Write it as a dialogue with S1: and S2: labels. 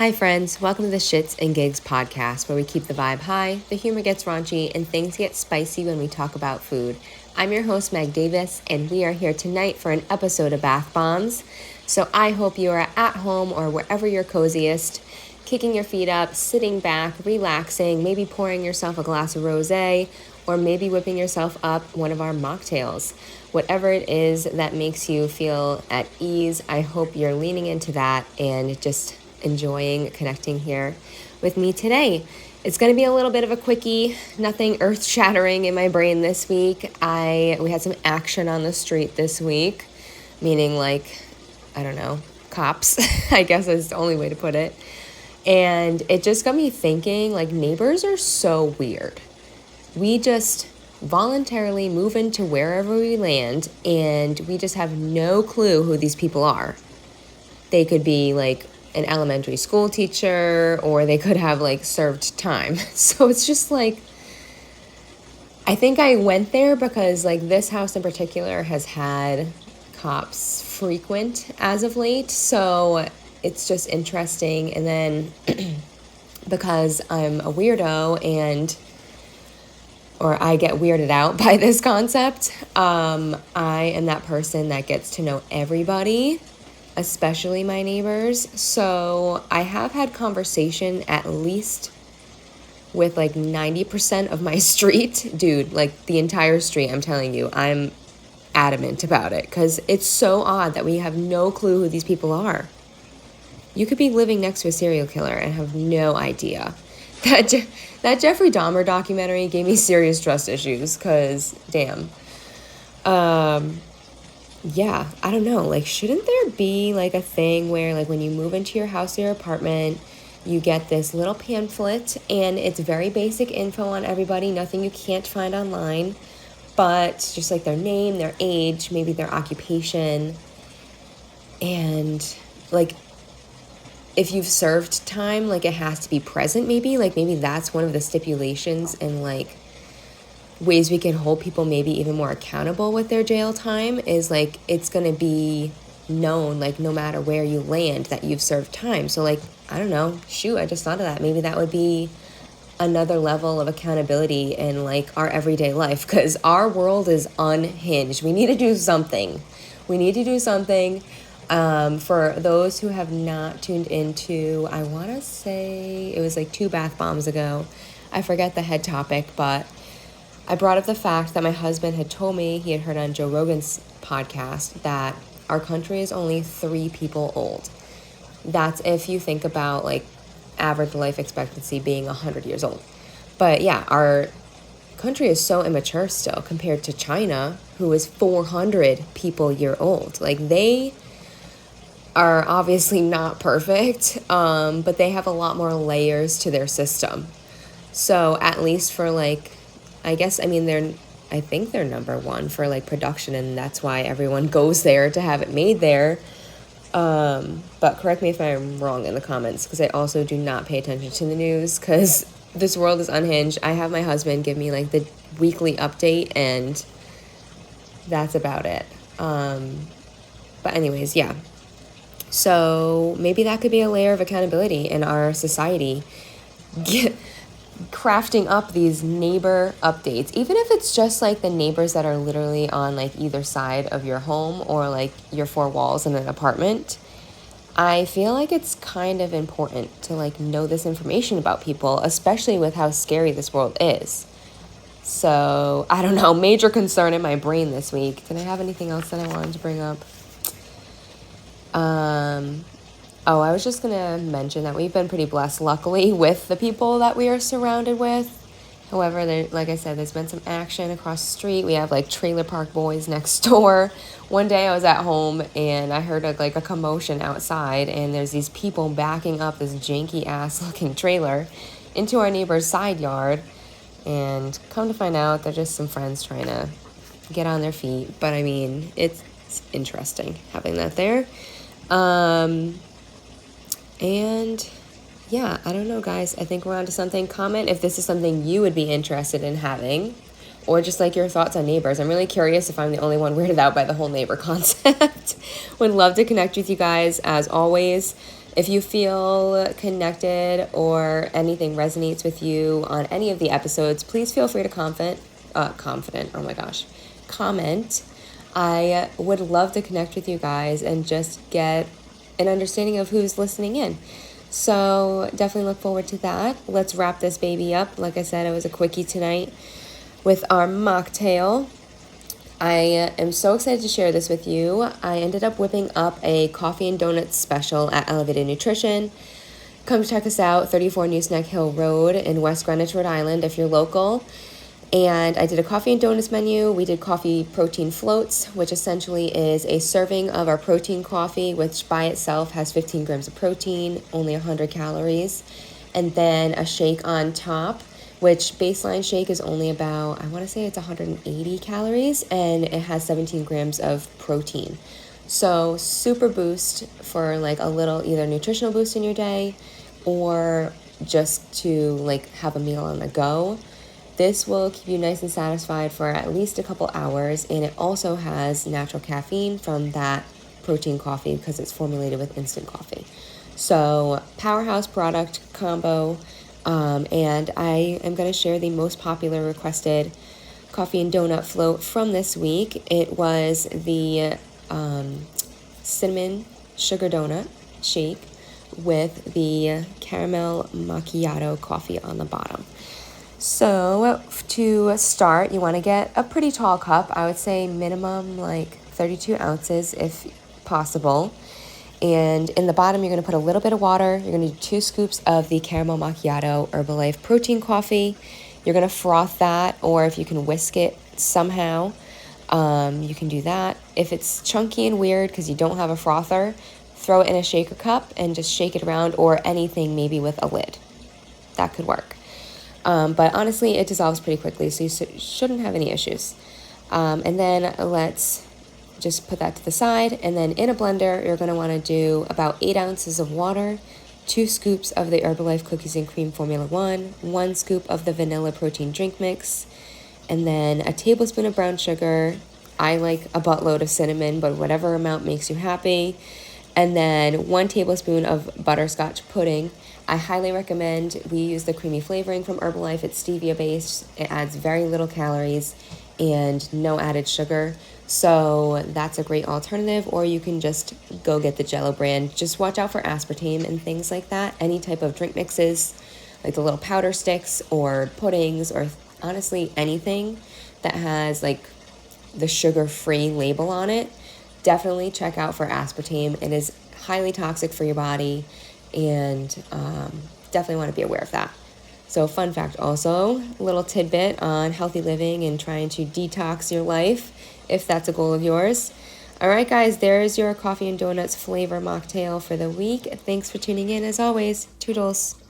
S1: Hi friends, welcome to the Shits and Gigs podcast where we keep the vibe high, the humor gets raunchy, and things get spicy when we talk about food. I'm your host Meg Davis, and we are here tonight for an episode of Bath Bombz. So I hope you are at home or wherever you're coziest, kicking your feet up, sitting back, relaxing, maybe pouring yourself a glass of rosé, or maybe whipping yourself up one of our mocktails. Whatever it is that makes you feel at ease, I hope you're leaning into that and just enjoying connecting here with me today. It's going to be a little bit of a quickie, nothing earth-shattering in my brain this week. We had some action on the street this week, meaning cops, I guess is the only way to put it. And it just got me thinking, neighbors are so weird. We just voluntarily move into wherever we land, and we just have no clue who these people are. They could be an elementary school teacher, or they could have served time. So it's just I think I went there because this house in particular has had cops frequent as of late. So it's just interesting. And then because I'm a weirdo or I get weirded out by this concept, I am that person that gets to know everybody, especially my neighbors. So I have had conversation at least with 90% of my street. Dude, the entire street, I'm telling you, I'm adamant about it because it's so odd that we have no clue who these people are. You could be living next to a serial killer and have no idea. That Jeffrey Dahmer documentary gave me serious trust issues because, damn. Yeah, I don't know, shouldn't there be a thing where when you move into your house or your apartment, you get this little pamphlet and it's very basic info on everybody, nothing you can't find online, but just their name, their age, maybe their occupation, and if you've served time, it has to be present maybe that's one of the stipulations and ways we can hold people maybe even more accountable with their jail time is it's going to be known no matter where you land that you've served time. So I don't know, I just thought of that. Maybe that would be another level of accountability in our everyday life, because our world is unhinged. We need to do something. For those who have not tuned into, I want to say it was 2 Bath Bombs ago, I forget the head topic, but I brought up the fact that my husband had told me, he had heard on Joe Rogan's podcast, that our country is only 3 people old. That's if you think about average life expectancy being 100 years old. But yeah, our country is so immature still compared to China, who is 400 people year old. They are obviously not perfect, but they have a lot more layers to their system. So at least for I think they're number 1 for production, and that's why everyone goes there to have it made there. But correct me if I'm wrong in the comments, because I also do not pay attention to the news, because this world is unhinged. I have my husband give me the weekly update, and that's about it. But anyways, yeah. So maybe that could be a layer of accountability in our society. Crafting up these neighbor updates, even if it's just the neighbors that are literally on either side of your home or your 4 walls in an apartment. I feel it's kind of important to know this information about people, especially with how scary this world is. So I don't know, major concern in my brain this week. Did I have anything else that I wanted to bring up? I was just going to mention that we've been pretty blessed, luckily, with the people that we are surrounded with. However, like I said, there's been some action across the street. We have trailer park boys next door. One day I was at home and I heard a commotion outside, and there's these people backing up this janky ass looking trailer into our neighbor's side yard. And come to find out, they're just some friends trying to get on their feet. But it's interesting having that there. And yeah, I don't know, guys. I think we're on to something. Comment if this is something you would be interested in having, or just your thoughts on neighbors. I'm really curious if I'm the only one weirded out by the whole neighbor concept. Would love to connect with you guys. As always, If you feel connected or anything resonates with you on any of the episodes, please feel free to comment. I would love to connect with you guys and just get an understanding of who's listening in. So definitely look forward to that. Let's wrap this baby up. Like I said, it was a quickie tonight with our mocktail. I am so excited to share this with you. I ended up whipping up a coffee and donuts special at Elevated Nutrition. Come check us out, 34 Newsnack Hill Road in West Greenwich, Rhode Island, if you're local. And I did a coffee and donuts menu. We did coffee protein floats, which essentially is a serving of our protein coffee, which by itself has 15 grams of protein, only 100 calories. And then a shake on top, which baseline shake is only about, I want to say it's 180 calories, and it has 17 grams of protein. So super boost for like a little either nutritional boost in your day or just to like have a meal on the go. This will keep you nice and satisfied for at least a couple hours, and it also has natural caffeine from that protein coffee because it's formulated with instant coffee. So powerhouse product combo. And I am going to share the most popular requested coffee and donut float from this week. It was the cinnamon sugar donut shake with the caramel macchiato coffee on the bottom. So to start, you want to get a pretty tall cup. I would say minimum like 32 ounces if possible. And in the bottom, you're going to put a little bit of water. You're going to do 2 scoops of the caramel macchiato Herbalife protein coffee. You're going to froth that, or if you can whisk it somehow, you can do that. If it's chunky and weird because you don't have a frother, throw it in a shaker cup and just shake it around, or anything maybe with a lid. That could work. But honestly, it dissolves pretty quickly, so you shouldn't have any issues. And then let's just put that to the side, and then in a blender, you're going to want to do about 8 ounces of water, 2 scoops of the Herbalife Cookies and Cream Formula 1 scoop of the vanilla protein drink mix, and then a tablespoon of brown sugar. I like a buttload of cinnamon, but whatever amount makes you happy. And then 1 tablespoon of butterscotch pudding. I highly recommend we use the creamy flavoring from Herbalife. It's stevia based. It adds very little calories and no added sugar. So that's a great alternative, or you can just go get the Jello brand. Just watch out for aspartame and things like that. Any type of drink mixes, like the little powder sticks or puddings, or honestly anything that has like the sugar-free label on it, definitely check out for aspartame. It is highly toxic for your body, and definitely want to be aware of that. So fun fact also, a little tidbit on healthy living and trying to detox your life, if that's a goal of yours. All right, guys, there's your coffee and donuts flavor mocktail for the week. Thanks for tuning in, as always. Toodles.